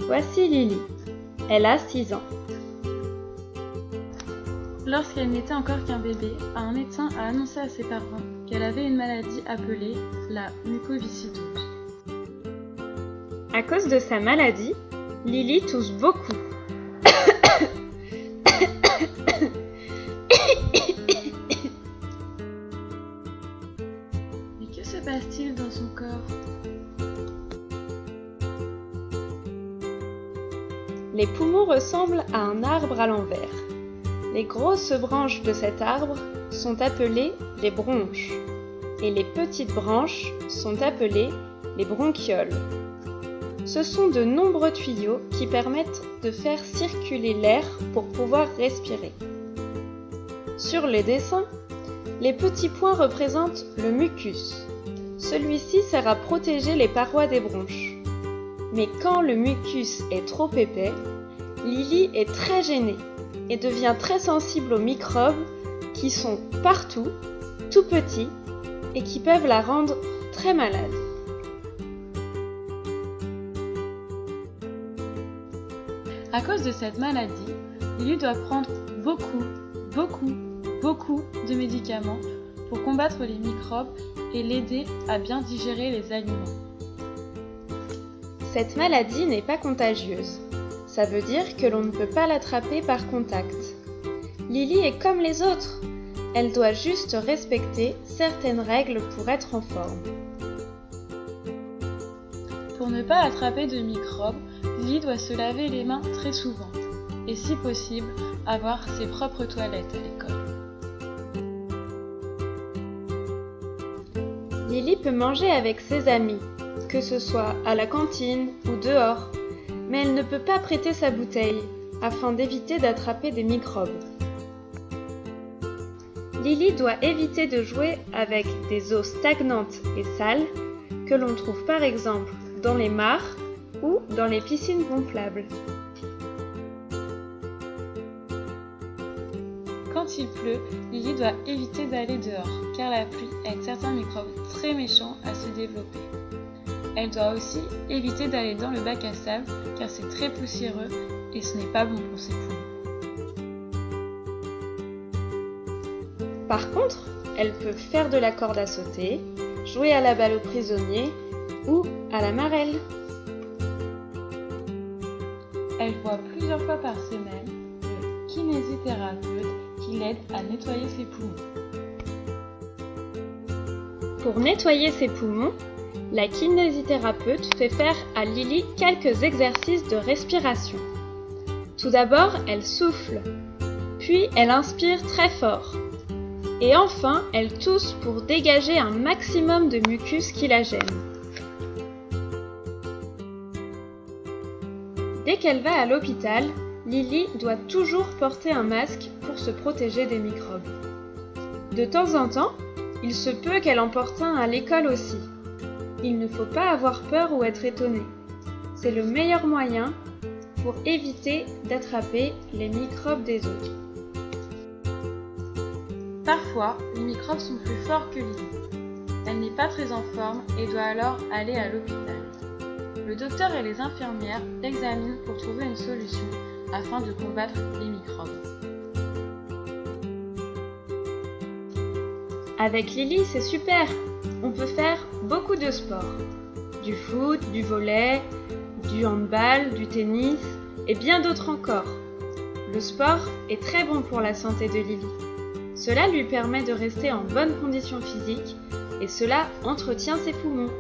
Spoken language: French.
Voici Lily. Elle a 6 ans. Lorsqu'elle n'était encore qu'un bébé, un médecin a annoncé à ses parents qu'elle avait une maladie appelée la mucoviscidose. À cause de sa maladie, Lily tousse beaucoup. Mais que se passe-t-il dans son corps? Les poumons ressemblent à un arbre à l'envers. Les grosses branches de cet arbre sont appelées les bronches et les petites branches sont appelées les bronchioles. Ce sont de nombreux tuyaux qui permettent de faire circuler l'air pour pouvoir respirer. Sur les dessins, les petits points représentent le mucus. Celui-ci sert à protéger les parois des bronches. Mais quand le mucus est trop épais, Lily est très gênée et devient très sensible aux microbes qui sont partout, tout petits, et qui peuvent la rendre très malade. À cause de cette maladie, Lily doit prendre beaucoup de médicaments pour combattre les microbes et l'aider à bien digérer les aliments. Cette maladie n'est pas contagieuse. Ça veut dire que l'on ne peut pas l'attraper par contact. Lily est comme les autres. Elle doit juste respecter certaines règles pour être en forme. Pour ne pas attraper de microbes, Lily doit se laver les mains très souvent et si possible avoir ses propres toilettes à l'école. Lily peut manger avec ses amis, que ce soit à la cantine ou dehors, mais elle ne peut pas prêter sa bouteille afin d'éviter d'attraper des microbes. Lily doit éviter de jouer avec des eaux stagnantes et sales que l'on trouve par exemple dans les mares ou dans les piscines gonflables. Quand il pleut, Lily doit éviter d'aller dehors car la pluie aide certains microbes très méchants à se développer. Elle doit aussi éviter d'aller dans le bac à sable car c'est très poussiéreux et ce n'est pas bon pour ses poumons. Par contre, elle peut faire de la corde à sauter, jouer à la balle aux prisonniers ou à la marelle. Elle voit plusieurs fois par semaine le kinésithérapeute qui l'aide à nettoyer ses poumons. Pour nettoyer ses poumons, la kinésithérapeute fait faire à Lily quelques exercices de respiration. Tout d'abord, elle souffle, puis elle inspire très fort. Et enfin, elle tousse pour dégager un maximum de mucus qui la gêne. Dès qu'elle va à l'hôpital, Lily doit toujours porter un masque pour se protéger des microbes. De temps en temps, il se peut qu'elle en porte un à l'école aussi. Il ne faut pas avoir peur ou être étonné. C'est le meilleur moyen pour éviter d'attraper les microbes des autres. Parfois, les microbes sont plus forts que Lily. Elle n'est pas très en forme et doit alors aller à l'hôpital. Le docteur et les infirmières l'examinent pour trouver une solution afin de combattre les microbes. Avec Lily, c'est super! On peut faire beaucoup de sports. Du foot, du volley, du handball, du tennis et bien d'autres encore. Le sport est très bon pour la santé de Lily. Cela lui permet de rester en bonne condition physique et cela entretient ses poumons.